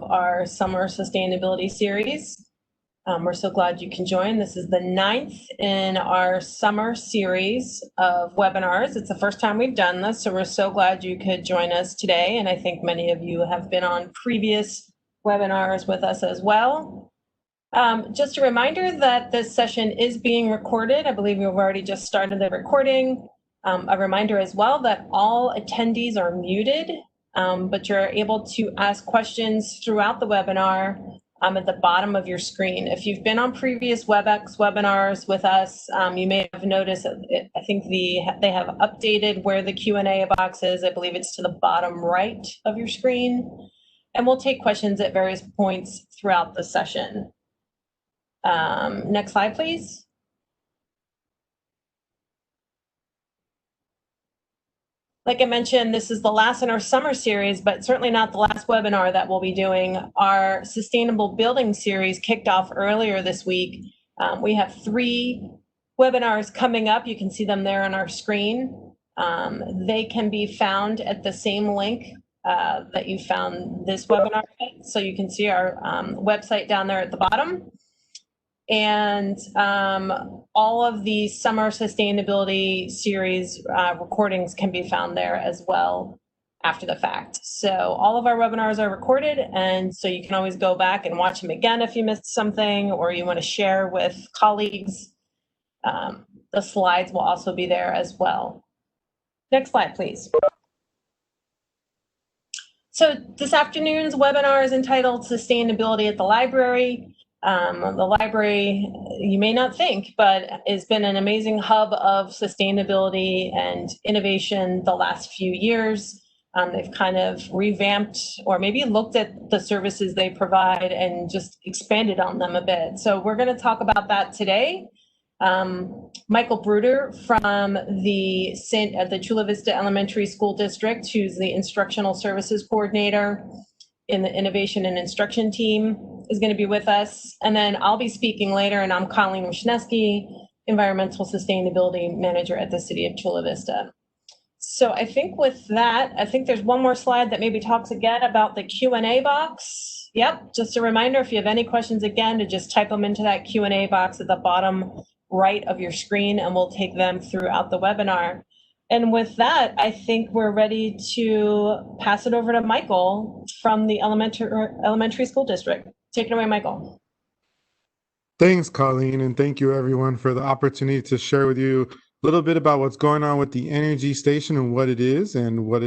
our summer sustainability series. We're so glad you can join. This is the 9th in our summer series of webinars. It's the first time we've done this, so we're so glad you could join us today. And I think many of you have been on previous webinars with us as well. Just a reminder that this session is being recorded. I believe we've already just started the recording. A reminder as well that all attendees are muted, but you're able to ask questions throughout the webinar at the bottom of your screen. If you've been on previous WebEx webinars with us, you may have noticed, I think they have updated where the Q&A box is. I believe it's to the bottom right of your screen. And we'll take questions at various points throughout the session. Next slide, please. Like I mentioned, this is the last in our summer series, but certainly not the last webinar that we'll be doing. Our Sustainable Building series kicked off earlier this week. We have 3 webinars coming up. You can see them there on our screen. They can be found at the same link that you found this webinar at. So you can see our website down there at the bottom. And all of the summer sustainability series recordings can be found there as well after the fact. So all of our webinars are recorded, and so you can always go back and watch them again if you missed something or you want to share with colleagues. The slides will also be there as well. Next slide, please. So this afternoon's webinar is entitled Sustainability at the Library. The library, you may not think, but has been an amazing hub of sustainability and innovation the last few years. They've kind of revamped or maybe looked at the services they provide and just expanded on them a bit. So we're going to talk about that today. Michael Bruder from the Chula Vista Elementary School District, who's the Instructional Services Coordinator in the Innovation and Instruction team, is going to be with us. And then I'll be speaking later, and I'm Colleen Wisniewski, Environmental Sustainability Manager at the City of Chula Vista. So I think with that, I think there's one more slide that maybe talks again about the Q&A box. Yep, just a reminder, if you have any questions again, to just type them into that Q&A box at the bottom right of your screen, and we'll take them throughout the webinar. And with that, I think we're ready to pass it over to Michael from the elementary school district. Take it away, Michael. Thanks, Colleen, and thank you everyone for the opportunity to share with you a little bit about what's going on with the Energy Station and what it is and what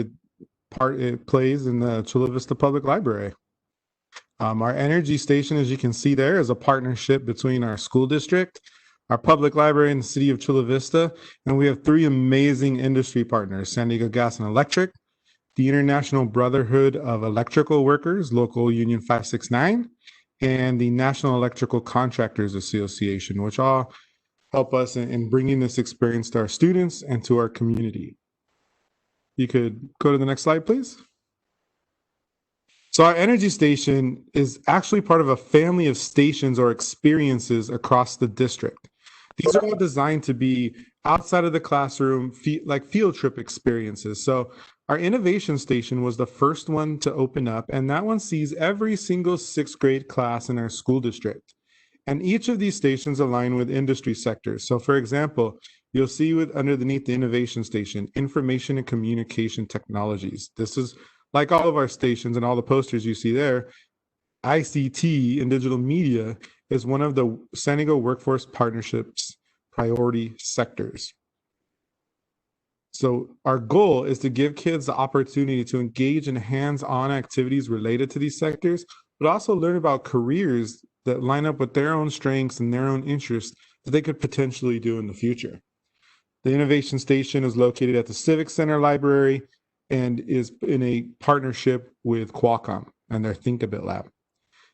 part it plays in the Chula Vista Public Library. Our Energy Station, as you can see there, is a partnership between our school district, our public library in the city of Chula Vista, and we have 3 amazing industry partners: San Diego Gas and Electric, the International Brotherhood of Electrical Workers, Local Union 569, and the National Electrical Contractors Association, which all help us in bringing this experience to our students and to our community. You could go to the next slide, please. So our Energy Station is actually part of a family of stations or experiences across the district. These are all designed to be outside of the classroom, like field trip experiences. So our Innovation Station was the first one to open up, and that one sees every single 6th grade class in our school district. And each of these stations align with industry sectors. So for example, you'll see underneath the Innovation Station, Information and Communication Technologies. This is like all of our stations and all the posters you see there. ICT and digital media is one of the San Diego Workforce Partnerships priority sectors. So our goal is to give kids the opportunity to engage in hands-on activities related to these sectors, but also learn about careers that line up with their own strengths and their own interests that they could potentially do in the future. The Innovation Station is located at the Civic Center Library and is in a partnership with Qualcomm and their Think A Bit Lab.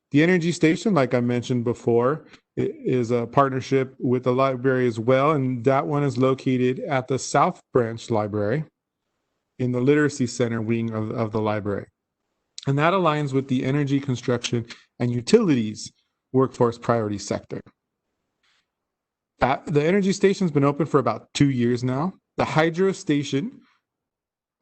The Energy Station, like I mentioned before, is a partnership with the library as well, and that one is located at the South Branch Library in the Literacy Center wing of the library. And that aligns with the energy, construction, and utilities workforce priority sector. The Energy Station's been open for about 2 years now. The Hydro Station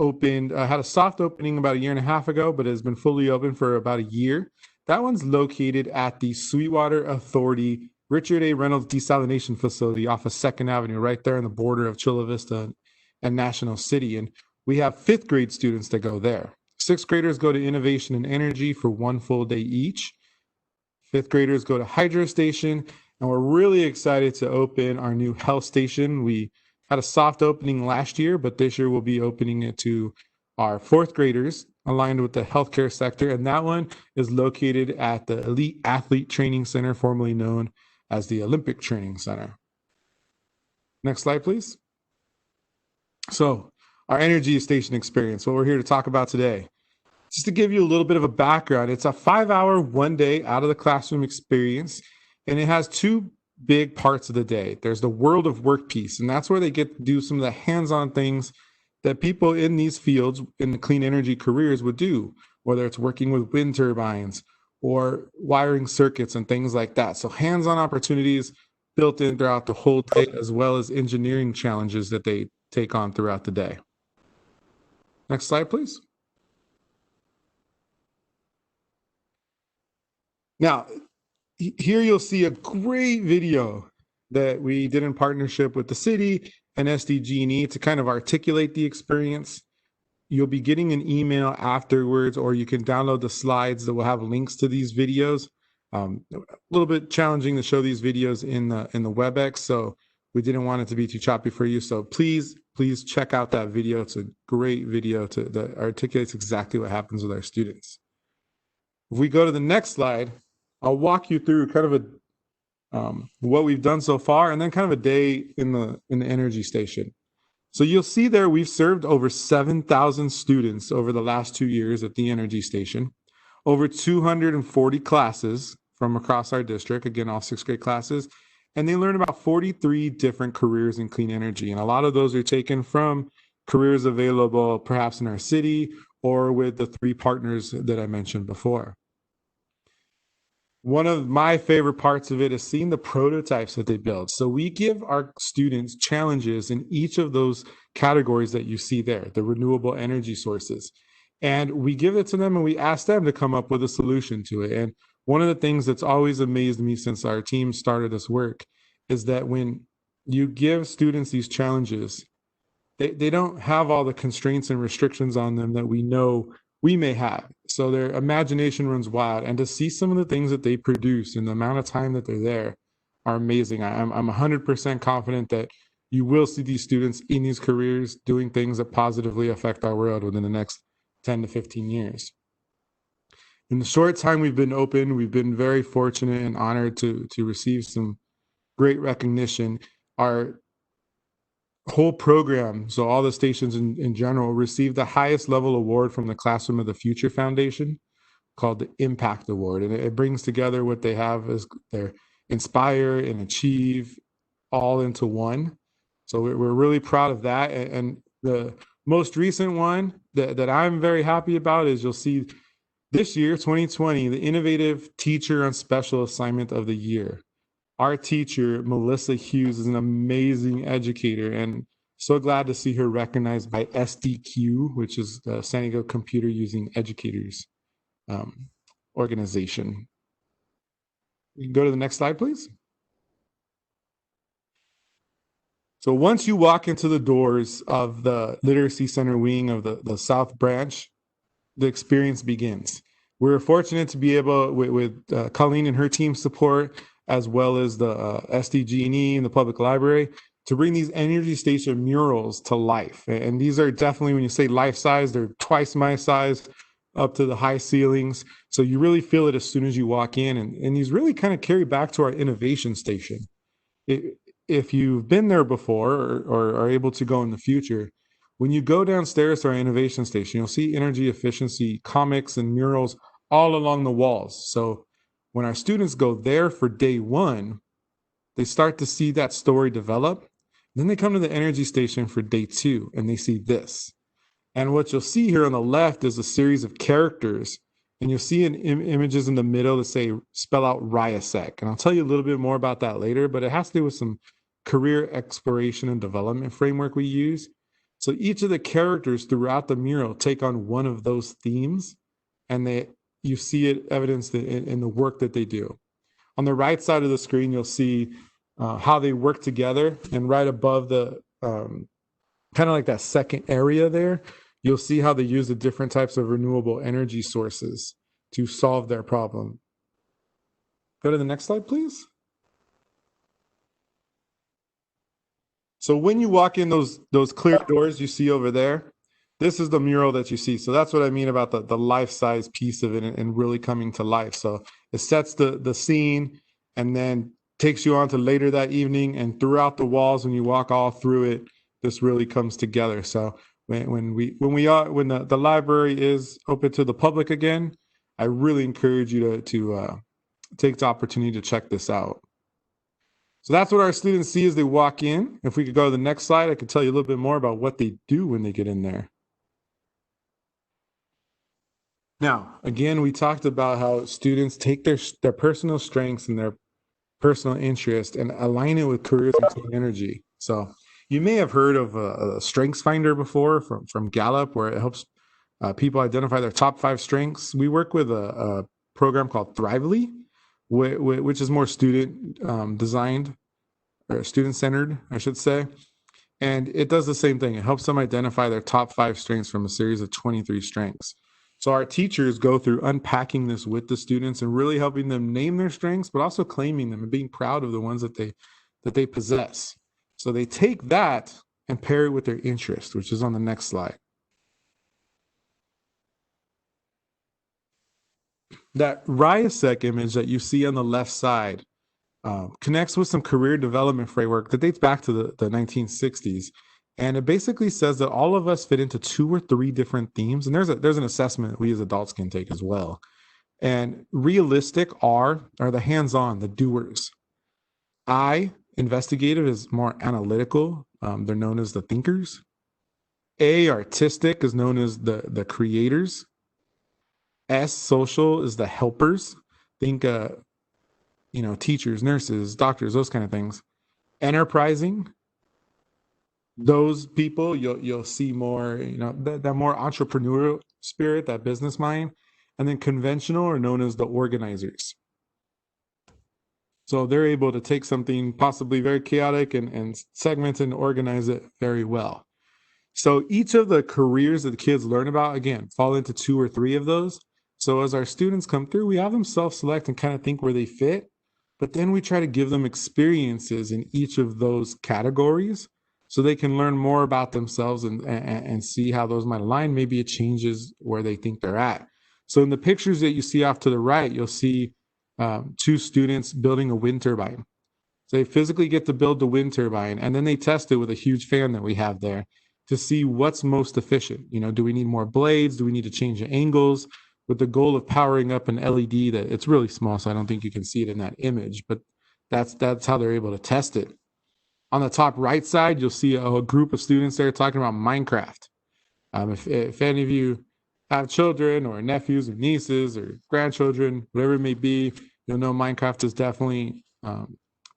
opened, had a soft opening about a year and a half ago, but has been fully open for about a year. That one's located at the Sweetwater Authority Richard A. Reynolds Desalination Facility off of 2nd Avenue, right there on the border of Chula Vista and National City. And we have 5th grade students that go there. 6th graders go to Innovation and Energy for 1 full day each. 5th graders go to Hydro Station, and we're really excited to open our new health station. We had a soft opening last year, but this year we'll be opening it to our 4th graders aligned with the healthcare sector. And that one is located at the Elite Athlete Training Center, formerly known as the Olympic Training Center. Next slide, please. So our energy station experience, what we're here to talk about today. Just to give you a little bit of a background, it's a 5-hour, 1 day out of the classroom experience, and it has 2 big parts of the day. There's the world of work piece, and that's where they get to do some of the hands-on things that people in these fields in the clean energy careers would do, whether it's working with wind turbines or wiring circuits and things like that. So hands-on opportunities built in throughout the whole day, as well as engineering challenges that they take on throughout the day. Next slide, please. Now, here you'll see a great video that we did in partnership with the city and SDG&E to kind of articulate the experience. You'll be getting an email afterwards, or you can download the slides that will have links to these videos. A little bit challenging to show these videos in the WebEx, so we didn't want it to be too choppy for you. So please check out that video. It's a great video that articulates exactly what happens with our students. If we go to the next slide, I'll walk you through kind of what we've done so far, and then kind of a day in the energy station. So you'll see there we've served over 7,000 students over the last 2 years at the energy station, over 240 classes from across our district, again, all 6th grade classes, and they learn about 43 different careers in clean energy. And a lot of those are taken from careers available perhaps in our city or with the 3 partners that I mentioned before. One of my favorite parts of it is seeing the prototypes that they build. So we give our students challenges in each of those categories that you see there, the renewable energy sources. And we give it to them and we ask them to come up with a solution to it. And one of the things that's always amazed me since our team started this work is that when you give students these challenges, they don't have all the constraints and restrictions on them that we know we may have. So their imagination runs wild, and to see some of the things that they produce and the amount of time that they're there are amazing. I'm 100% confident that you will see these students in these careers doing things that positively affect our world within the next 10 to 15 years. In the short time we've been open, we've been very fortunate and honored to receive some great recognition. Our whole program, so all the stations in general, received the highest level award from the Classroom of the Future Foundation called the Impact Award. And it brings together what they have as their Inspire and Achieve all into one. So we're really proud of that. And the most recent one that I'm very happy about is you'll see this year, 2020, the Innovative Teacher on Special Assignment of the Year. Our teacher, Melissa Hughes, is an amazing educator, and so glad to see her recognized by SDQ, which is the San Diego Computer Using Educators organization. You can go to the next slide, please. So once you walk into the doors of the Literacy Center wing of the South Branch, the experience begins. We're fortunate to be able, with Colleen and her team's support, as well as the SDG&E and the public library, to bring these energy station murals to life. And these are definitely, when you say life size, they're twice my size, up to the high ceilings. So you really feel it as soon as you walk in. And these really kind of carry back to our innovation station. If you've been there before or are able to go in the future, when you go downstairs to our innovation station, you'll see energy efficiency comics and murals all along the walls. So when our students go there for day one, they start to see that story develop. Then they come to the energy station for day two, and they see this. And what you'll see here on the left is a series of characters, and you'll see images in the middle that say, spell out RIASEC. And I'll tell you a little bit more about that later, but it has to do with some career exploration and development framework we use. So each of the characters throughout the mural take on one of those themes, and you see it evidenced in the work that they do. On the right side of the screen, you'll see how they work together, and right above the kind of like that second area there, you'll see how they use the different types of renewable energy sources to solve their problem. Go to the next slide, please. So when you walk in those clear doors you see over there, this is the mural that you see. So that's what I mean about the life-size piece of it and really coming to life. So it sets the scene and then takes you on to later that evening, and throughout the walls, when you walk all through it, this really comes together. So when the library is open to the public again, I really encourage you to take the opportunity to check this out. So that's what our students see as they walk in. If we could go to the next slide, I could tell you a little bit more about what they do when they get in there. Now, again, we talked about how students take their personal strengths and their personal interest and align it with careers in clean energy. So you may have heard of a Strengths Finder before from Gallup, where it helps people identify their top 5 strengths. We work with a program called Thrively, which is more student designed, or student centered, I should say. And it does the same thing. It helps them identify their top 5 strengths from a series of 23 strengths. So our teachers go through unpacking this with the students and really helping them name their strengths, but also claiming them and being proud of the ones that they possess. So they take that and pair it with their interest, which is on the next slide. That RIASEC image that you see on the left side connects with some career development framework that dates back to the 1960s. And it basically says that all of us fit into 2 or 3 different themes. And there's an assessment that we as adults can take as well. And realistic are the hands-on, the doers. I, investigative, is more analytical. They're known as the thinkers. A, artistic, is known as the creators. S, social, is the helpers. Think, teachers, nurses, doctors, those kind of things. Enterprising, those people you'll see more, that more entrepreneurial spirit, that business mind. And then conventional are known as the organizers. So they're able to take something possibly very chaotic and segment and organize it very well. So each of the careers that the kids learn about, again, fall into 2 or 3 of those. So as our students come through, we have them self-select and kind of think where they fit, but then we try to give them experiences in each of those categories so they can learn more about themselves and see how those might align. Maybe it changes where they think they're at. So in the pictures that you see off to the right, you'll see 2 students building a wind turbine. So they physically get to build the wind turbine, and then they test it with a huge fan that we have there to see what's most efficient. Do we need more blades? Do we need to change the angles? With the goal of powering up an LED that it's really small, so I don't think you can see it in that image, but that's how they're able to test it. On the top right side, you'll see a group of students there talking about Minecraft. If any of you have children or nephews or nieces or grandchildren, whatever it may be, you'll know Minecraft is definitely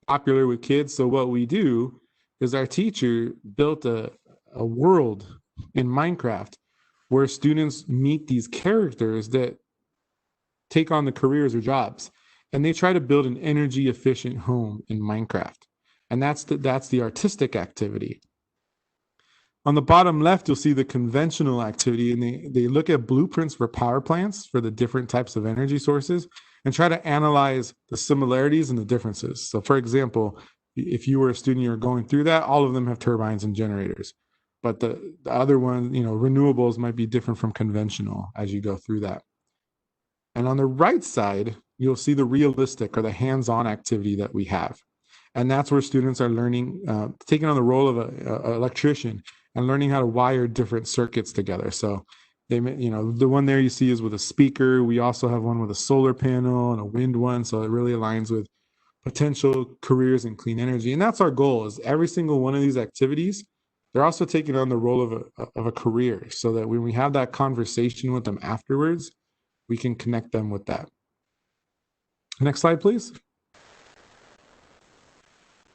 popular with kids. So what we do is our teacher built a world in Minecraft where students meet these characters that take on the careers or jobs, and they try to build an energy efficient home in Minecraft. And that's the artistic activity. On the bottom left, you'll see the conventional activity, and they look at blueprints for power plants for the different types of energy sources and try to analyze the similarities and the differences. So for example, if you were a student, you're going through that, all of them have turbines and generators. But the other one, renewables might be different from conventional as you go through that. And on the right side, you'll see the realistic or the hands-on activity that we have. And that's where students are learning, taking on the role of an electrician and learning how to wire different circuits together. So the one there you see is with a speaker. We also have one with a solar panel and a wind one. So it really aligns with potential careers in clean energy. And that's our goal, is every single one of these activities, they're also taking on the role of a career, so that when we have that conversation with them afterwards, we can connect them with that. Next slide, please.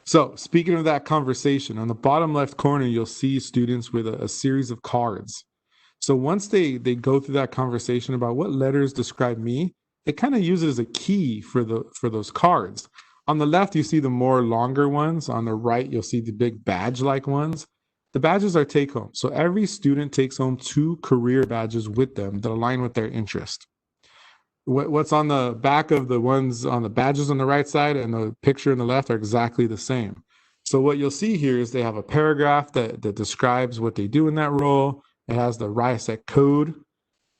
So speaking of that conversation, on the bottom left corner, you'll see students with a series of cards. So once they go through that conversation about what letters describe me, it kind of uses a key for those cards. On the left, you see the more longer ones. On the right, you'll see the big badge-like ones. The badges are take-home. So every student takes home 2 career badges with them that align with their interest. What's on the back of the ones on the badges on the right side and the picture on the left are exactly the same. So what you'll see here is they have a paragraph that describes what they do in that role. It has the RIASEC code.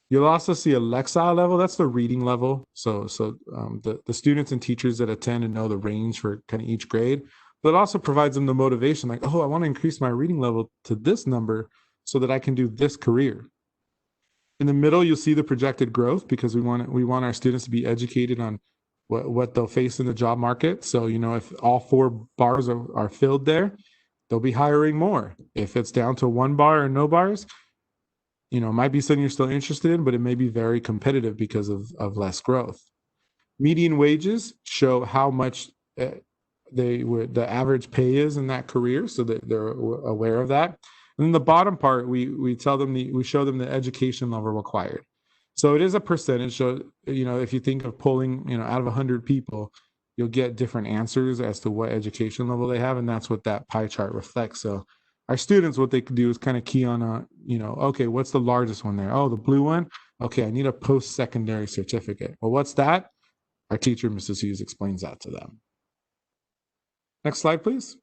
You'll also see a Lexile level. That's the reading level. So the students and teachers that attend and know the range for kind of each grade. But it also provides them the motivation, like, oh, I want to increase my reading level to this number so that I can do this career. In the middle, you'll see the projected growth because we want our students to be educated on what they'll face in the job market. So, if all 4 bars are filled there, they'll be hiring more. If it's down to 1 bar or no bars, it might be something you're still interested in, but it may be very competitive because of less growth. Median wages show how much the average pay is in that career, so that they're aware of that. And then the bottom part, we show them the education level required. So it is a percentage. So, if you think of pulling, out of 100 people, you'll get different answers as to what education level they have. And that's what that pie chart reflects. So our students, what they can do is kind of key on, okay, what's the largest one there? Oh, the blue one. Okay, I need a post-secondary certificate. Well, what's that? Our teacher, Mrs. Hughes, explains that to them. Next slide, please.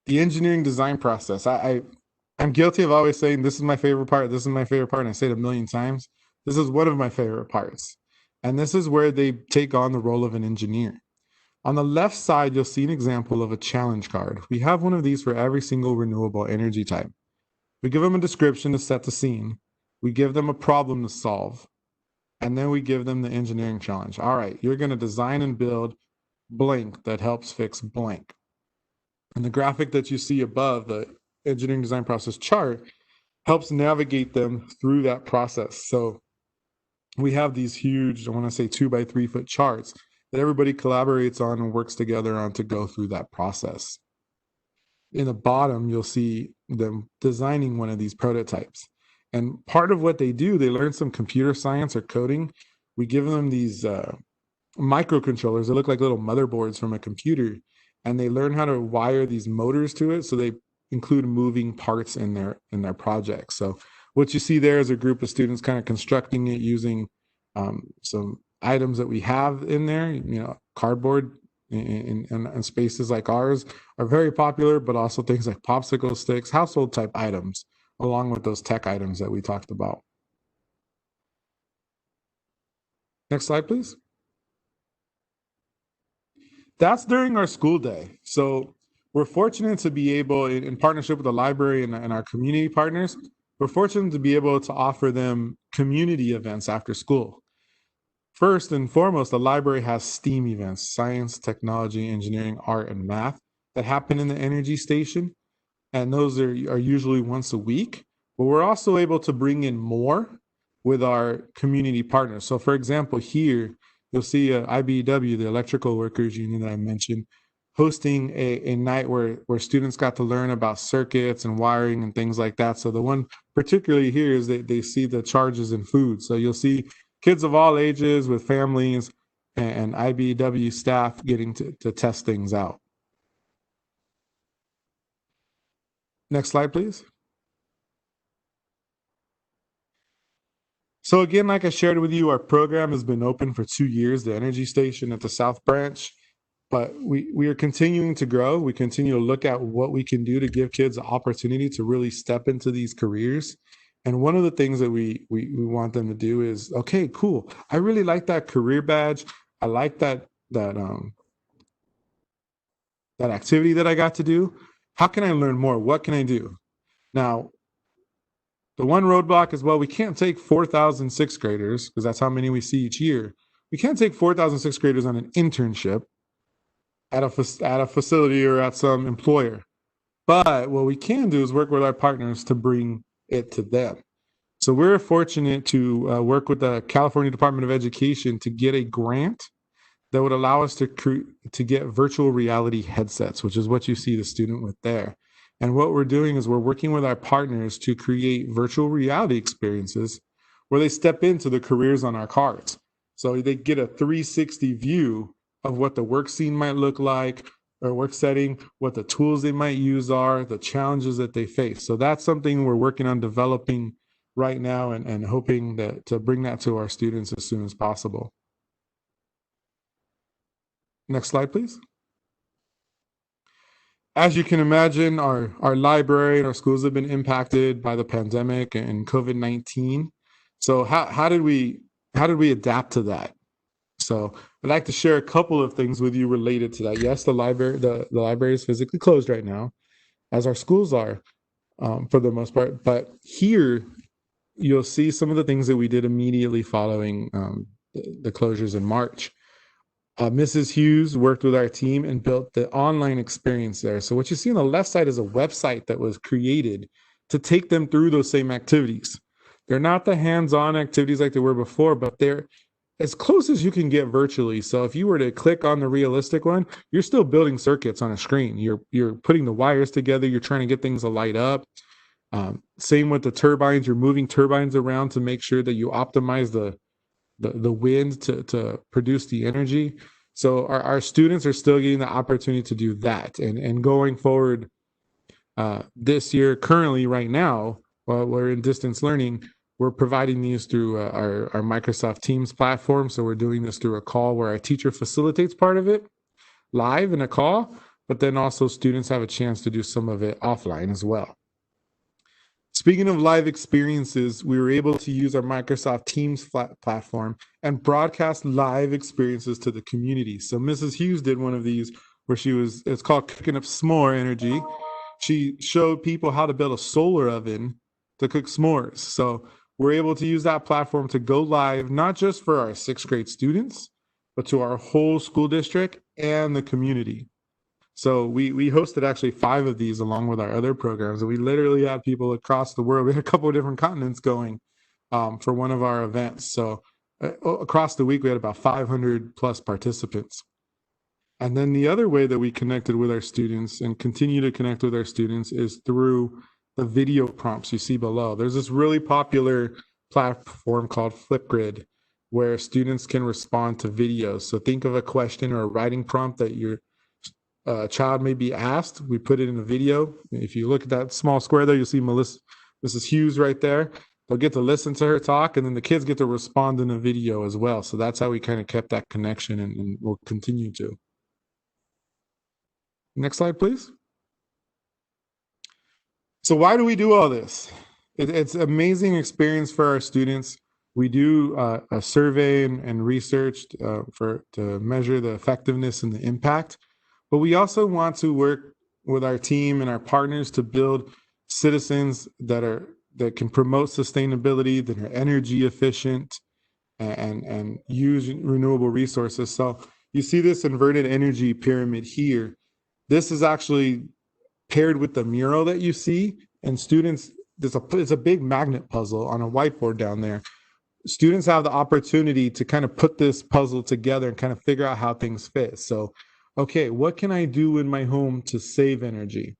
The engineering design process. I'm guilty of always saying this is my favorite part. This is my favorite part. And I say it a million times. This is one of my favorite parts. And this is where they take on the role of an engineer. On the left side, you'll see an example of a challenge card. We have one of these for every single renewable energy type. We give them a description to set the scene. We give them a problem to solve. And then we give them the engineering challenge. All right, you're going to design and build blank that helps fix blank. And the graphic that you see above, the engineering design process chart, helps navigate them through that process. So we have these huge, I want to say 2 by 3 foot charts that everybody collaborates on and works together on to go through that process. In the bottom, you'll see them designing one of these prototypes. And part of what they do, they learn some computer science or coding. We give them these microcontrollers that look like little motherboards from a computer, and they learn how to wire these motors to it. So they include moving parts in their project. So what you see there is a group of students kind of constructing it using some items that we have in there. Cardboard in spaces like ours are very popular, but also things like popsicle sticks, household type items, along with those tech items that we talked about. Next slide, please. That's during our school day. So we're fortunate to be able, in partnership with the library and our community partners, we're fortunate to be able to offer them community events after school. First and foremost, the library has STEAM events, science, technology, engineering, art, and math, that happen in the energy station. And those are usually once a week. But we're also able to bring in more with our community partners. So for example, here, you'll see IBEW, the Electrical Workers Union that I mentioned, hosting a night where students got to learn about circuits and wiring and things like that. So the one particularly here is they see the charges in food. So you'll see kids of all ages with families and IBEW staff getting to test things out. Next slide, please. So again, like I shared with you, our program has been open for 2 years, the Energy Station at the South Branch, but we are continuing to grow. We continue to look at what we can do to give kids the opportunity to really step into these careers. And one of the things that we want them to do is, okay, cool. I really like that career badge. I like that activity that I got to do. How can I learn more? What can I do? Now, the one roadblock is, well, we can't take 4,000 sixth graders, because that's how many we see each year. We can't take 4,000 sixth graders on an internship at a facility or at some employer. But what we can do is work with our partners to bring it to them. So we're fortunate to work with the California Department of Education to get a grant that would allow us to get virtual reality headsets, which is what you see the student with there. And what we're doing is we're working with our partners to create virtual reality experiences where they step into the careers on our cards. So they get a 360 view of what the work scene might look like, or work setting, what the tools they might use are, the challenges that they face. So that's something we're working on developing right now, and hoping that to bring that to our students as soon as possible. Next slide, please. As you can imagine, our library and our schools have been impacted by the pandemic and COVID-19. So how did we adapt to that? So I'd like to share a couple of things with you related to that. Yes, the library is physically closed right now, as our schools are, for the most part. But here, you'll see some of the things that we did immediately following the closures in March. Mrs. Hughes worked with our team and built the online experience there. So what you see on the left side is a website that was created to take them through those same activities. They're not the hands-on activities like they were before, but they're as close as you can get virtually. So if you were to click on the realistic one, you're still building circuits on a screen. You're putting the wires together. You're trying to get things to light up. Same with the turbines. You're moving turbines around to make sure that you optimize the wind to produce the energy. So our students are still getting the opportunity to do that. And going forward this year, currently right now, while we're in distance learning, we're providing these through our Microsoft Teams platform. So we're doing this through a call where our teacher facilitates part of it live in a call, but then also students have a chance to do some of it offline as well. Speaking of live experiences, we were able to use our Microsoft Teams platform and broadcast live experiences to the community. So Mrs. Hughes did one of these where it's called Cooking Up S'more Energy. She showed people how to build a solar oven to cook s'mores. So we're able to use that platform to go live, not just for our sixth grade students, but to our whole school district and the community. So we hosted actually 5 of these along with our other programs, and we literally had people across the world. We had a couple of different continents going for one of our events. So across the week, we had about 500 plus participants. And then the other way that we connected with our students and continue to connect with our students is through the video prompts you see below. There's this really popular platform called Flipgrid where students can respond to videos. So think of a question or a writing prompt that your child may be asked. We put it in a video. If you look at that small square there, you'll see Mrs. Hughes right there. They'll get to listen to her talk, and then the kids get to respond in a video as well. So that's how we kind of kept that connection, and we'll continue to. Next slide, please. So why do we do all this? It's an amazing experience for our students. We do a survey and research to measure the effectiveness and the impact, but we also want to work with our team and our partners to build citizens that can promote sustainability, that are energy efficient, and use renewable resources. So you see this inverted energy pyramid here. This is actually paired with the mural that you see, and students, it's a big magnet puzzle on a whiteboard down there. Students have the opportunity to kind of put this puzzle together and kind of figure out how things fit. So, okay, what can I do in my home to save energy?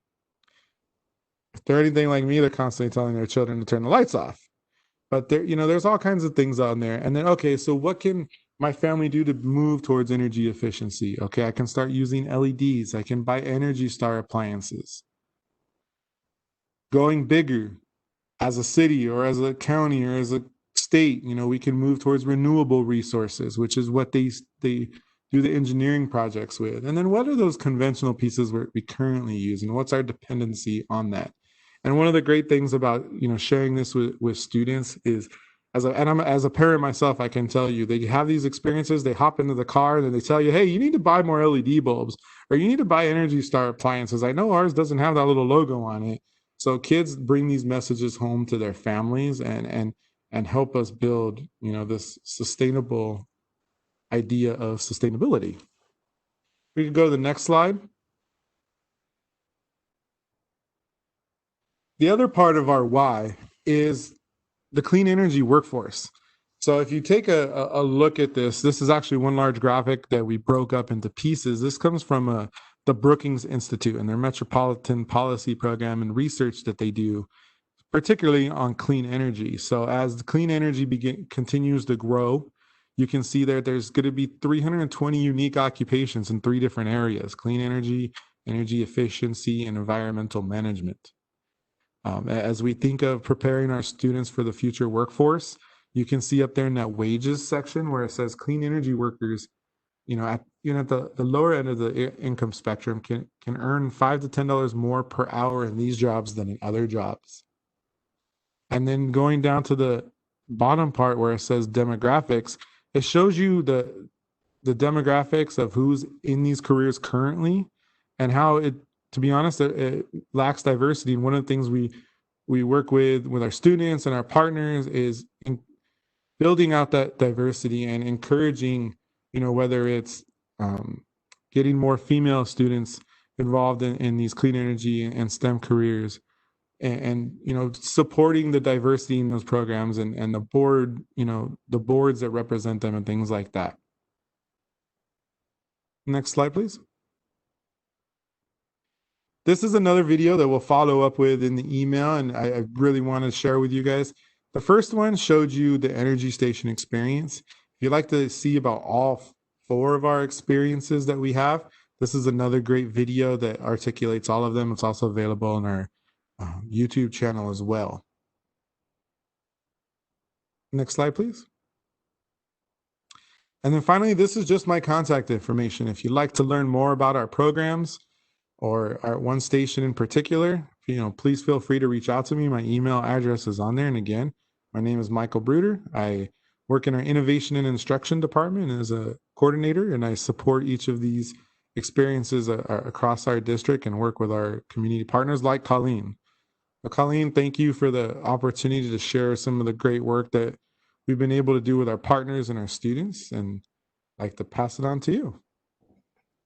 If they're anything like me, they're constantly telling their children to turn the lights off. But there's all kinds of things on there. And then, okay, so what can my family do to move towards energy efficiency? Okay, I can start using LEDs. I can buy Energy Star appliances. Going bigger as a city or as a county or as a state, we can move towards renewable resources, which is what they do the engineering projects with. And then what are those conventional pieces we currently use, and what's our dependency on that? And one of the great things about sharing this with students is, as a parent myself, I can tell you, they have these experiences. They hop into the car and then they tell you, hey, you need to buy more LED bulbs, or you need to buy Energy Star appliances. I know ours doesn't have that little logo on it. So kids bring these messages home to their families and help us build this sustainable idea of sustainability. We could go to the next slide. The other part of our why is the clean energy workforce. So if you take a look at this is actually one large graphic that we broke up into pieces. This comes from the Brookings Institute and their Metropolitan Policy Program and research that they do, particularly on clean energy. So as the clean energy continues to grow, you can see that there's going to be 320 unique occupations in 3 different areas: clean energy, energy efficiency, and environmental management. As we think of preparing our students for the future workforce, you can see up there in that wages section where it says clean energy workers, at the lower end of the income spectrum can earn $5 to $10 more per hour in these jobs than in other jobs. And then going down to the bottom part where it says demographics, it shows you the demographics of who's in these careers currently and how to be honest, it lacks diversity. And one of the things we work with our students and our partners is in building out that diversity and encouraging, whether it's getting more female students involved in these clean energy and STEM careers, and supporting the diversity in those programs and the board, the boards that represent them and things like that. Next slide, please. This is another video that we'll follow up with in the email, and I really want to share with you guys. The first one showed you the Energy Station experience. If you'd like to see about all 4 of our experiences that we have, this is another great video that articulates all of them. It's also available on our YouTube channel as well. Next slide, please. And then finally, this is just my contact information. If you'd like to learn more about our programs or our one station in particular, please feel free to reach out to me. My email address is on there. And again, my name is Michael Bruder. I work in our Innovation and Instruction department as a coordinator, and I support each of these experiences across our district and work with our community partners like Colleen. Colleen, thank you for the opportunity to share some of the great work that we've been able to do with our partners and our students, and I'd like to pass it on to you.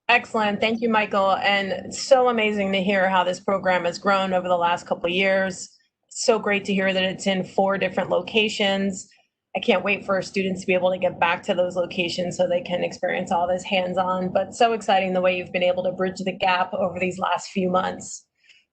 Excellent. Thank you, Michael. And so amazing to hear how this program has grown over the last couple of years. So great to hear that it's in 4 different locations. I can't wait for our students to be able to get back to those locations so they can experience all this hands-on, but so exciting the way you've been able to bridge the gap over these last few months.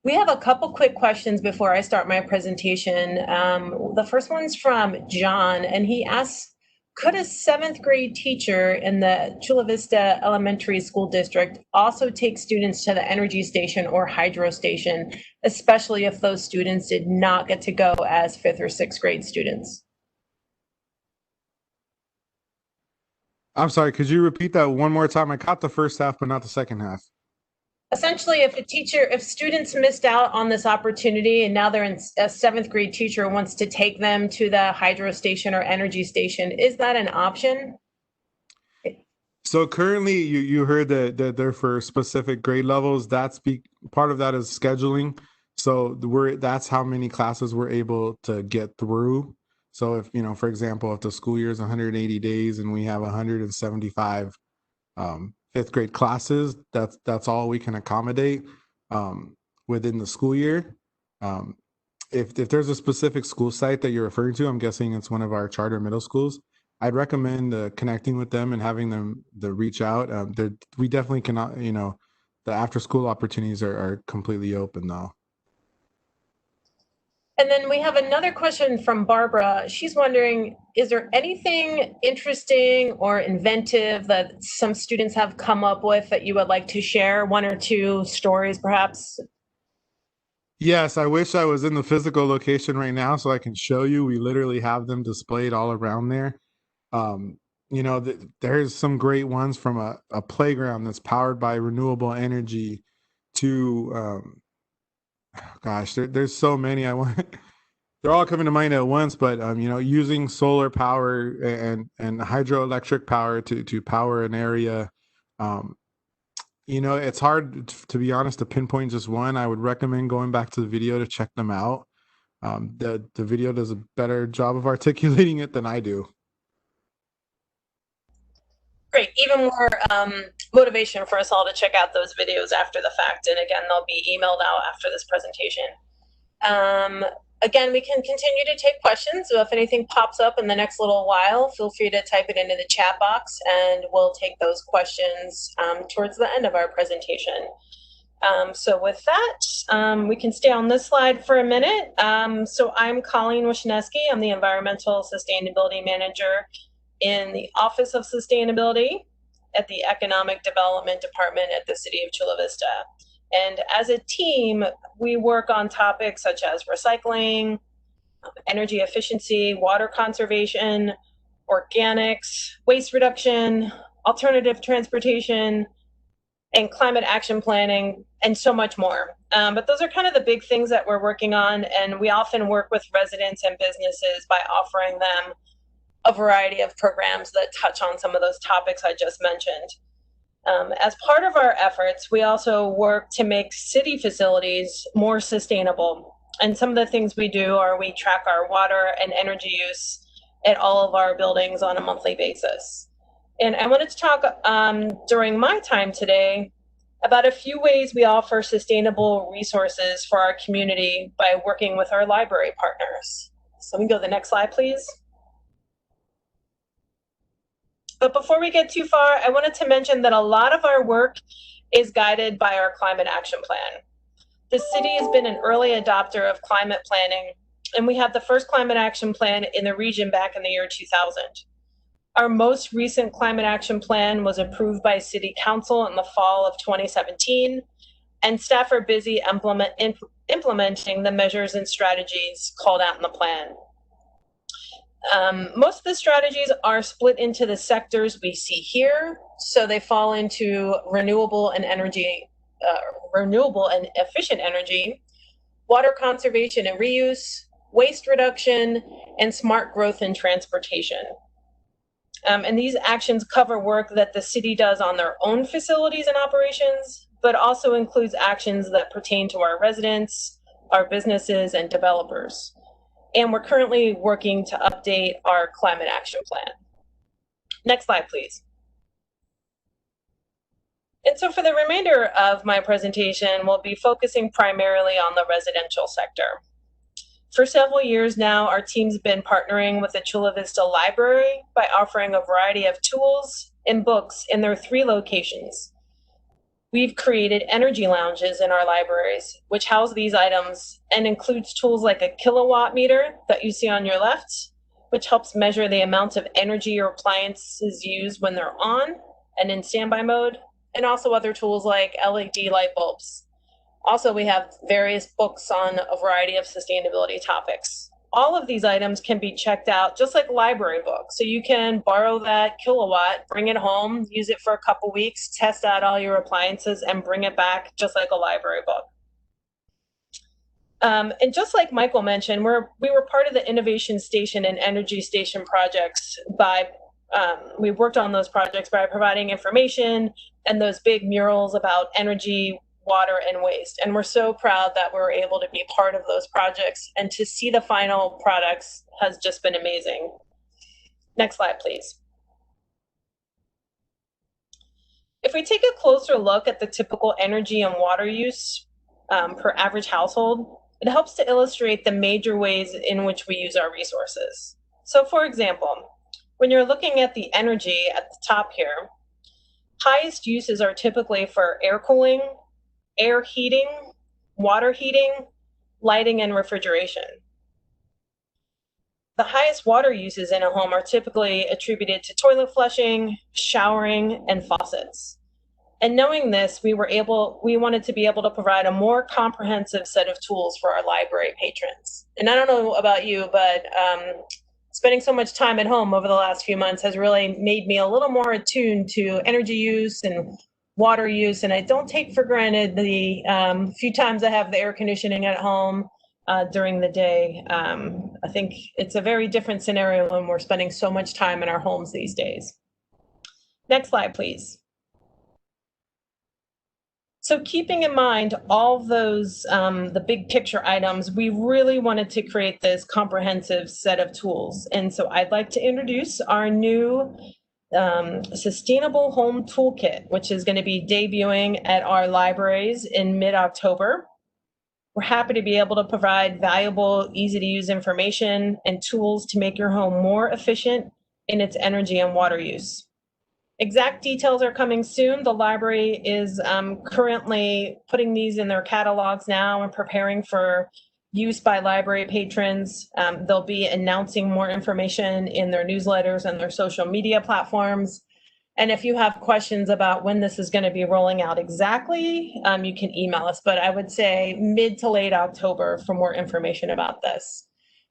We have a couple quick questions before I start my presentation. The first one's from John, and he asks, could a 7th grade teacher in the Chula Vista Elementary School District also take students to the Energy Station or Hydro Station, especially if those students did not get to go as 5th or 6th grade students? I'm sorry, could you repeat that one more time? I caught the first half, but not the second half. Essentially, if students missed out on this opportunity and now they're in a 7th grade teacher wants to take them to the Hydro Station or Energy Station, is that an option? So currently you heard that they're for specific grade levels. Part of that is scheduling. So that's how many classes we're able to get through. So if, for example, if the school year is 180 days and we have 175 5th grade classes, that's all we can accommodate within the school year. If there's a specific school site that you're referring to, I'm guessing it's one of our charter middle schools, I'd recommend connecting with them and having them reach out. We definitely cannot, the after school opportunities are completely open though. And then we have another question from Barbara. She's wondering, is there anything interesting or inventive that some students have come up with that you would like to share? 1 or 2 stories, perhaps? Yes, I wish I was in the physical location right now so I can show you. We literally have them displayed all around there. There's some great ones from a playground that's powered by renewable energy to gosh, there's so many. They're all coming to mind at once, but using solar power and hydroelectric power to power an area. It's hard, to be honest, to pinpoint just one. I would recommend going back to the video to check them out. The video does a better job of articulating it than I do. Great. Even more motivation for us all to check out those videos after the fact. And again, they'll be emailed out after this presentation. Again, we can continue to take questions. So if anything pops up in the next little while, feel free to type it into the chat box and we'll take those questions towards the end of our presentation. So with that, we can stay on this slide for a minute. So I'm Colleen Wisniewski. I'm the Environmental Sustainability Manager in the Office of Sustainability at the Economic Development Department at the City of Chula Vista. And as a team, we work on topics such as recycling, energy efficiency, water conservation, organics, waste reduction, alternative transportation, and climate action planning, and so much more. But those are kind of the big things that we're working on, and we often work with residents and businesses by offering them a variety of programs that touch on some of those topics I just mentioned. As part of our efforts, we also work to make city facilities more sustainable. And some of the things we do are we track our water and energy use at all of our buildings on a monthly basis. And I wanted to talk during my time today about a few ways we offer sustainable resources for our community by working with our library partners. So we can go to the next slide, please. But before we get too far, I wanted to mention that a lot of our work is guided by our climate action plan. The city has been an early adopter of climate planning, and we had the first climate action plan in the region back in the year 2000. Our most recent climate action plan was approved by City Council in the fall of 2017, and staff are busy implementing the measures and strategies called out in the plan. Most of the strategies are split into the sectors we see here. So they fall into renewable and efficient energy, water conservation and reuse, waste reduction, and smart growth in transportation. And these actions cover work that the city does on their own facilities and operations, but also includes actions that pertain to our residents, our businesses, and developers. And we're currently working to update our climate action plan. Next slide, please. And so for the remainder of my presentation, we'll be focusing primarily on the residential sector. For several years now, our team's been partnering with the Chula Vista Library by offering a variety of tools and books in their 3 locations. We've created energy lounges in our libraries, which house these items and includes tools like a kilowatt meter that you see on your left, which helps measure the amount of energy your appliances use when they're on and in standby mode, and also other tools like LED light bulbs. Also, we have various books on a variety of sustainability topics. All of these items can be checked out just like library books. So you can borrow that kilowatt, bring it home, use it for a couple weeks, test out all your appliances, and bring it back just like a library book. And just like Michael mentioned, we were part of the Innovation Station and Energy Station projects by, we worked on those projects by providing information and those big murals about energy, water, and waste. And we're so proud that we're able to be part of those projects, and to see the final products has just been amazing. Next slide, please. If we take a closer look at the typical energy and water use per average household, it helps to illustrate the major ways in which we use our resources. So for example, when you're looking at the energy at the top here, highest uses are typically for air cooling, air heating, water heating, lighting, and refrigeration. The highest water uses in a home are typically attributed to toilet flushing, showering, and faucets. And knowing this, we wanted to be able to provide a more comprehensive set of tools for our library patrons. And I don't know about you, but spending so much time at home over the last few months has really made me a little more attuned to energy use and water use, and I don't take for granted the few times I have the air conditioning at home during the day. I think it's a very different scenario when we're spending so much time in our homes these days. Next slide, please. So keeping in mind all those, the big picture items, we really wanted to create this comprehensive set of tools. And so I'd like to introduce our new Sustainable Home Toolkit, which is going to be debuting at our libraries in mid-October. We're happy to be able to provide valuable, easy to use information and tools to make your home more efficient in its energy and water use. Exact details are coming soon. The library is currently putting these in their catalogs now and preparing for use by library patrons. They'll be announcing more information in their newsletters and their social media platforms. And if you have questions about when this is going to be rolling out exactly, you can email us. But I would say mid to late October for more information about this.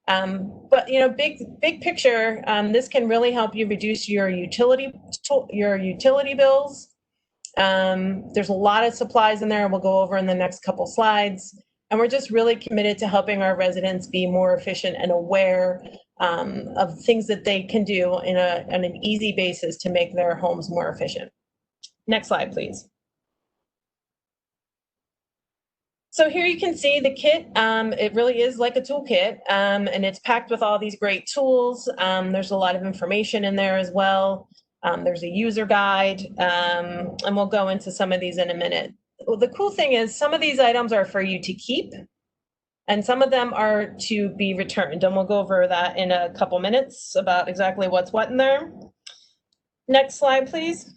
But big picture, this can really help you reduce your utility bills. There's a lot of supplies in there, and we'll go over in the next couple slides. And we're just really committed to helping our residents be more efficient and aware of things that they can do on an easy basis to make their homes more efficient. Next slide, please. So here you can see the kit. It really is like a toolkit, and it's packed with all these great tools. There's a lot of information in there as well. There's a user guide, and we'll go into some of these in a minute. Well, the cool thing is some of these items are for you to keep, and some of them are to be returned. And we'll go over that in a couple minutes about exactly what's what in there. Next slide, please.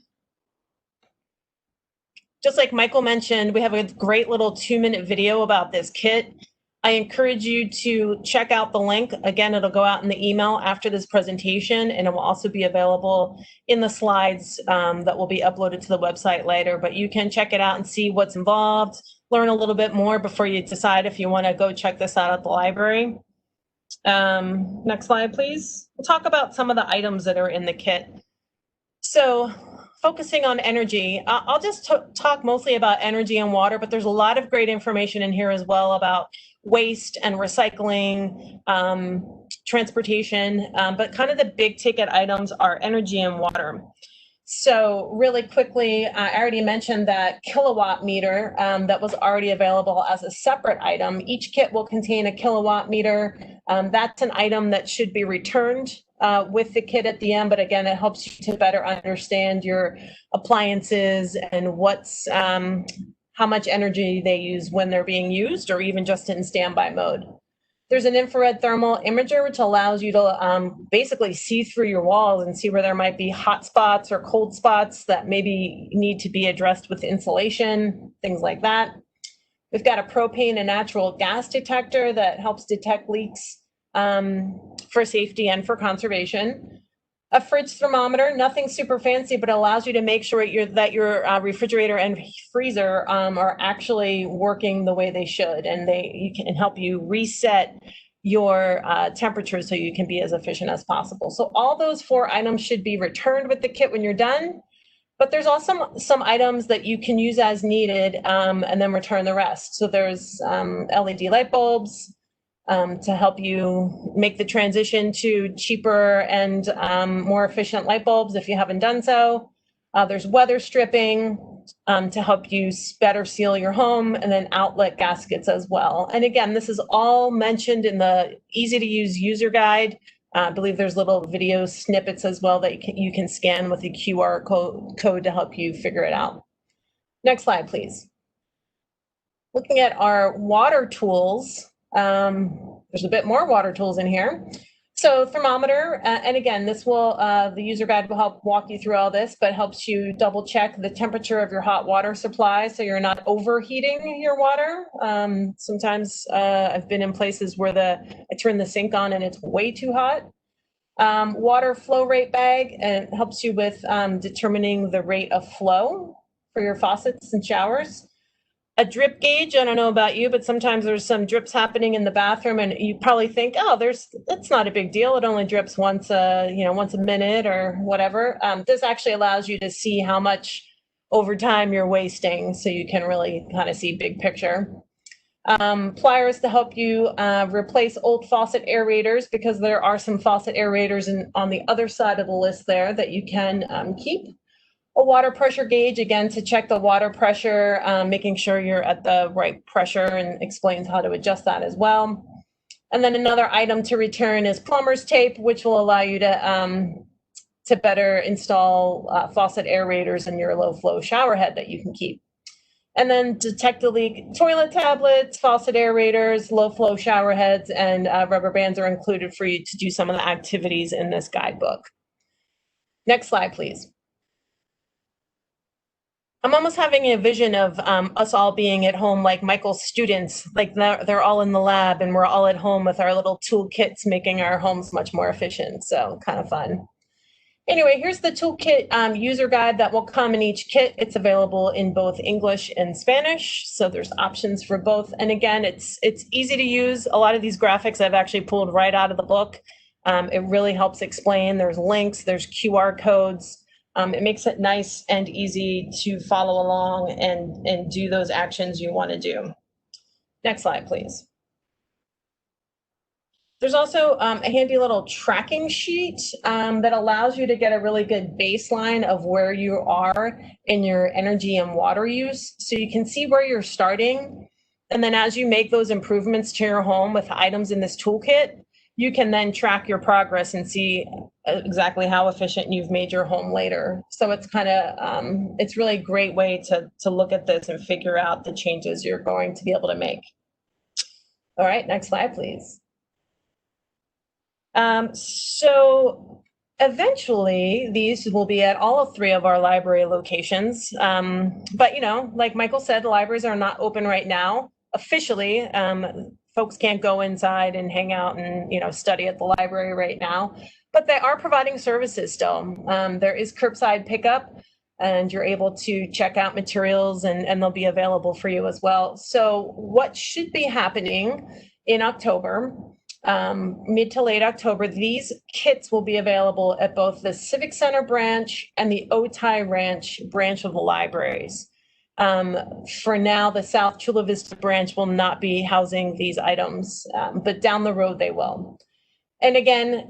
Just like Michael mentioned, we have a great little 2-minute video about this kit. I encourage you to check out the link. Again, it'll go out in the email after this presentation, and it will also be available in the slides that will be uploaded to the website later. But you can check it out and see what's involved, learn a little bit more before you decide if you want to go check this out at the library. Next slide, please. We'll talk about some of the items that are in the kit. So, focusing on energy, I'll just talk mostly about energy and water, but there's a lot of great information in here as well about waste and recycling, transportation, but kind of the big ticket items are energy and water. So really quickly, I already mentioned that kilowatt meter that was already available as a separate item. Each kit will contain a kilowatt meter. That's an item that should be returned with the kit at the end, but again, it helps you to better understand your appliances and what's how much energy they use when they're being used, or even just in standby mode. There's an infrared thermal imager, which allows you to basically see through your walls and see where there might be hot spots or cold spots that maybe need to be addressed with insulation, things like that. We've got a propane and natural gas detector that helps detect leaks for safety and for conservation. A fridge thermometer, nothing super fancy, but allows you to make sure that your refrigerator and freezer are actually working the way they should, and you can help you reset your temperature so you can be as efficient as possible. So all those 4 items should be returned with the kit when you're done, but there's also some items that you can use as needed and then return the rest. So there's LED light bulbs, to help you make the transition to cheaper and more efficient light bulbs if you haven't done so. There's weather stripping to help you better seal your home, and then outlet gaskets as well. And again, this is all mentioned in the easy to use user guide. I believe there's little video snippets as well that you can scan with a QR code to help you figure it out. Next slide, please. Looking at our water tools, there's a bit more water tools in here. So thermometer, and again, this will, the user guide will help walk you through all this, but helps you double check the temperature of your hot water supply so you're not overheating your water. Sometimes I've been in places where I turn the sink on and it's way too hot. Water flow rate bag, and it helps you with determining the rate of flow for your faucets and showers. A drip gauge, I don't know about you, but sometimes there's some drips happening in the bathroom and you probably think, oh, it's not a big deal. It only drips once a minute or whatever. This actually allows you to see how much over time you're wasting, so you can really kind of see big picture. Pliers to help you replace old faucet aerators, because there are some faucet aerators on the other side of the list there that you can keep. A water pressure gauge, again, to check the water pressure, making sure you're at the right pressure, and explains how to adjust that as well. And then another item to return is plumber's tape, which will allow you to better install faucet aerators in your low flow shower head that you can keep. And then detect a leak toilet tablets, faucet aerators, low flow shower heads, and rubber bands are included for you to do some of the activities in this guidebook. Next slide, please. I'm almost having a vision of us all being at home like Michael's students, like they're all in the lab and we're all at home with our little toolkits making our homes much more efficient. So kind of fun. Anyway, here's the toolkit user guide that will come in each kit. It's available in both English and Spanish, so there's options for both. And again, it's easy to use. A lot of these graphics I've actually pulled right out of the book. It really helps explain. There's links, there's QR codes. It makes it nice and easy to follow along and do those actions you want to do. Next slide, please. There's also a handy little tracking sheet that allows you to get a really good baseline of where you are in your energy and water use. So you can see where you're starting. And then as you make those improvements to your home with items in this toolkit, you can then track your progress and see exactly how efficient you've made your home later. So it's kind of, it's really a great way to look at this and figure out the changes you're going to be able to make. All right, next slide, please. So eventually these will be at all 3 of our library locations. But you know, like Michael said, the libraries are not open right now officially. Folks can't go inside and hang out and, you know, study at the library right now, but they are providing services still. There is curbside pickup and you're able to check out materials and they'll be available for you as well. So what should be happening in October, mid to late October, these kits will be available at both the Civic Center branch and the Otay Ranch branch of the libraries. For now, the South Chula Vista branch will not be housing these items, but down the road they will. And again,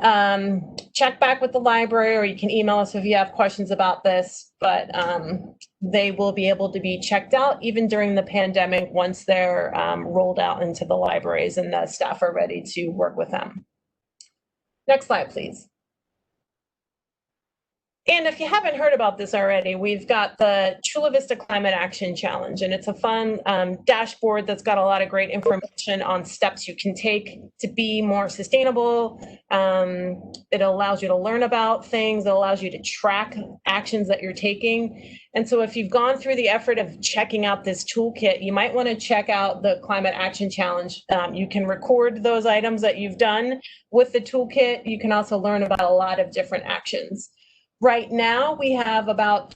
check back with the library or you can email us if you have questions about this, but they will be able to be checked out even during the pandemic once they're rolled out into the libraries and the staff are ready to work with them. Next slide, please. And if you haven't heard about this already, we've got the Chula Vista Climate Action Challenge, and it's a fun dashboard that's got a lot of great information on steps you can take to be more sustainable. It allows you to learn about things. It allows you to track actions that you're taking. And so if you've gone through the effort of checking out this toolkit, you might want to check out the Climate Action Challenge. You can record those items that you've done with the toolkit. You can also learn about a lot of different actions. Right now, we have about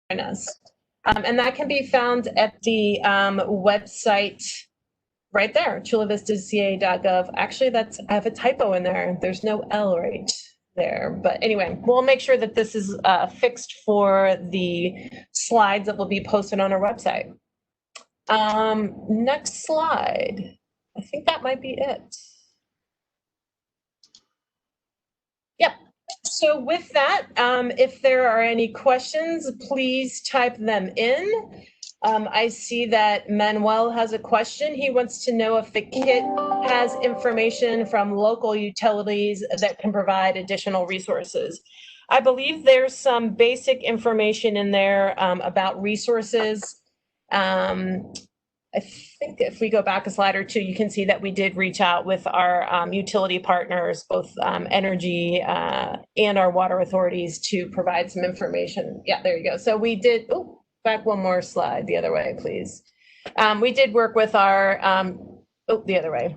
and that can be found at the website right there, chulavistaca.gov. Actually, I have a typo in there. There's no L right there. But anyway, we'll make sure that this is fixed for the slides that will be posted on our website. Next slide. I think that might be it. Yep. So with that, if there are any questions, please type them in. I see that Manuel has a question. He wants to know if the kit has information from local utilities that can provide additional resources. I believe there's some basic information in there about resources. I think if we go back a slide or two, you can see that we did reach out with our utility partners, both energy and our water authorities to provide some information. Yeah, there you go. So we did, oh, back one more slide the other way, please. We did work with our, oh, the other way.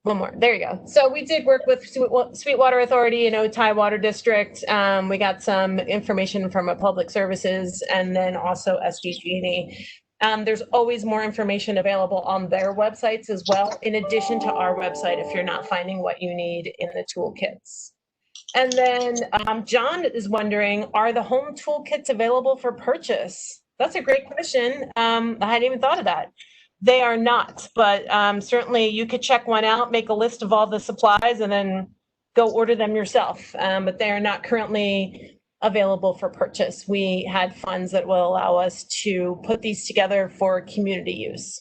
One more, there you go. So we did work with Sweetwater Authority and Otay Water District. We got some information from a public services and then also SDG&E. There's always more information available on their websites as well, in addition to our website if you're not finding what you need in the toolkits. And then John is wondering, are the home toolkits available for purchase? That's a great question. I hadn't even thought of that. They are not, but certainly you could check one out, make a list of all the supplies, and then go order them yourself. But they are not currently available for purchase. We had funds that will allow us to put these together for community use.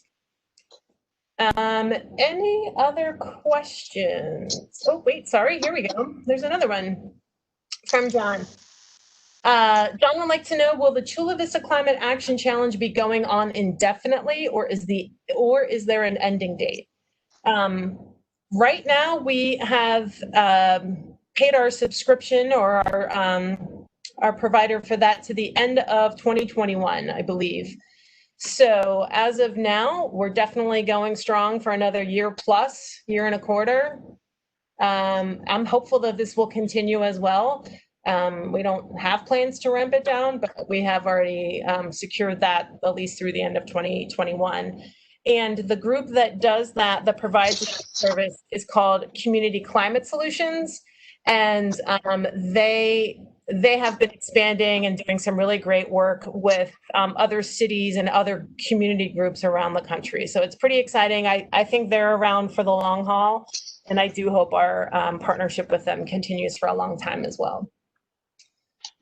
Any other questions? Oh, wait, sorry, here we go. There's another one from John. John would like to know, will the Chula Vista Climate Action Challenge be going on indefinitely, or is there an ending date? Right now, we have paid our subscription or our provider for that to the end of 2021, I believe. So as of now, we're definitely going strong for another year plus, year and a quarter. I'm hopeful that this will continue as well. We don't have plans to ramp it down, but we have already secured that at least through the end of 2021. And the group that does that provides that service is called Community Climate Solutions. And they have been expanding and doing some really great work with other cities and other community groups around the country. So it's pretty exciting. I think they're around for the long haul, and I do hope our partnership with them continues for a long time as well.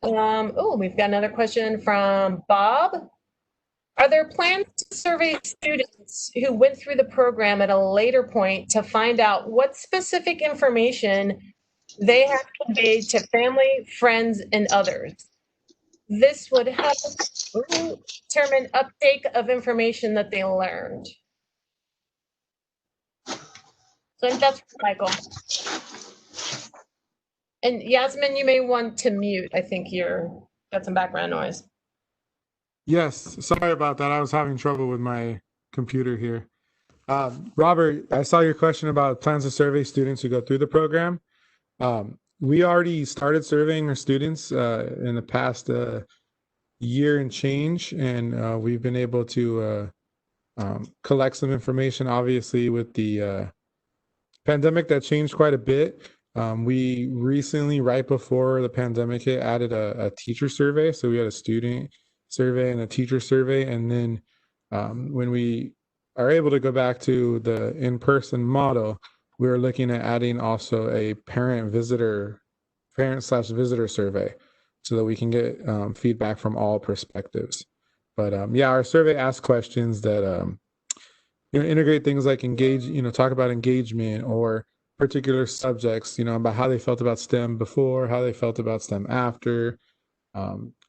Oh, we've got another question from Bob. Are there plans to survey students who went through the program at a later point to find out what specific information they have conveyed to family, friends, and others? This would help determine uptake of information that they learned. So I think that's Michael. And Yasmin, you may want to mute. I think you're got some background noise. Yes, sorry about that. I was having trouble with my computer here. Robert, I saw your question about plans to survey students who go through the program. We already started surveying our students in the past year and change, and we've been able to collect some information. Obviously, with the pandemic, that changed quite a bit. We recently, right before the pandemic hit, added a teacher survey. So we had a student survey and a teacher survey. And then when we are able to go back to the in-person model, we are looking at adding also a parent/visitor survey so that we can get feedback from all perspectives. But yeah, our survey asks questions that integrate things like talk about engagement or particular subjects, about how they felt about STEM before, how they felt about STEM after,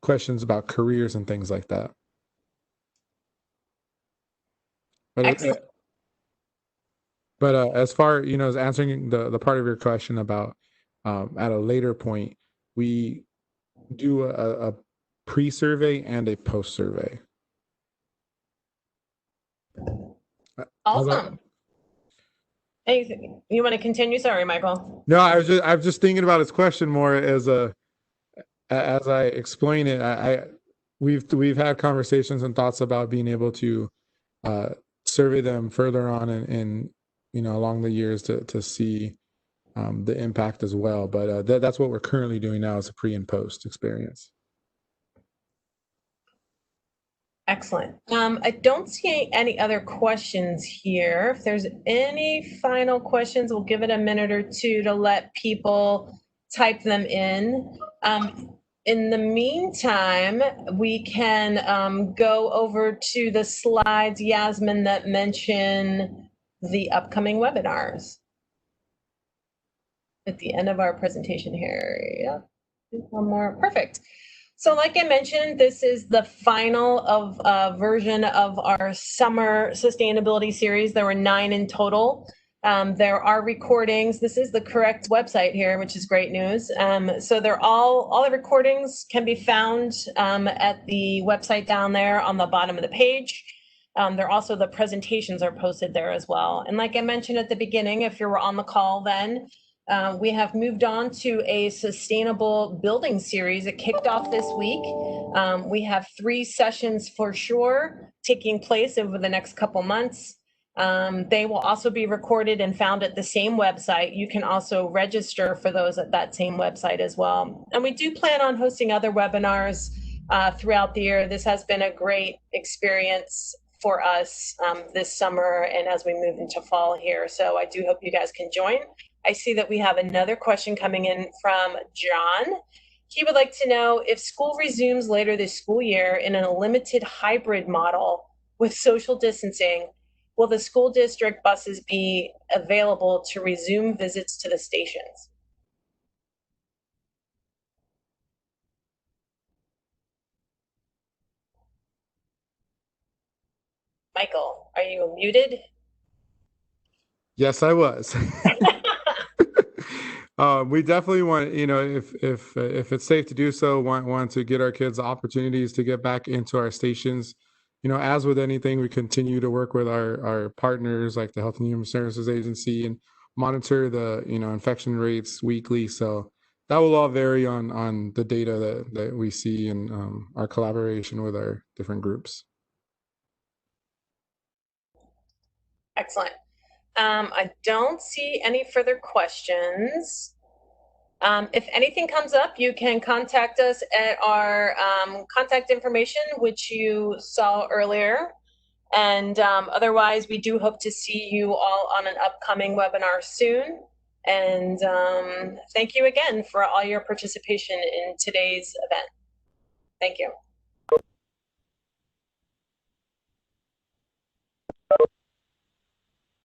questions about careers and things like that. But as far, as answering the part of your question about at a later point, we do a pre-survey and a post-survey. Awesome. Anything you want to continue? Sorry, Michael. No, I was just thinking about his question more as I explain it. We've had conversations and thoughts about being able to survey them further on and along the years to see the impact as well. But that's what we're currently doing now, is a pre and post experience. Excellent. I don't see any other questions here. If there's any final questions, we'll give it a minute or two to let people type them in. In the meantime, we can go over to the slides, Yasmin, that mention the upcoming webinars at the end of our presentation here. Yep. One more. Perfect. So like I mentioned, this is the final version of our summer sustainability series. There were 9 in total. There are recordings. This is the correct website here, which is great news. So they're all the recordings can be found at the website down there on the bottom of the page. The presentations are posted there as well. And like I mentioned at the beginning, if you were on the call then, we have moved on to a sustainable building series. It kicked off this week. We have 3 sessions for sure taking place over the next couple months. They will also be recorded and found at the same website. You can also register for those at that same website as well. And we do plan on hosting other webinars throughout the year. This has been a great experience for us this summer and as we move into fall here. So I do hope you guys can join. I see that we have another question coming in from John. He would like to know if school resumes later this school year in a limited hybrid model with social distancing, will the school district buses be available to resume visits to the stations? Michael, are you muted? Yes, I was. We definitely want, if it's safe to do so, want to get our kids opportunities to get back into our stations. As with anything, we continue to work with our partners like the Health and Human Services Agency and monitor the infection rates weekly. So that will all vary on the data that we see and our collaboration with our different groups. Excellent. I don't see any further questions. If anything comes up, you can contact us at our contact information, which you saw earlier. And otherwise, we do hope to see you all on an upcoming webinar soon. And thank you again for all your participation in today's event. Thank you.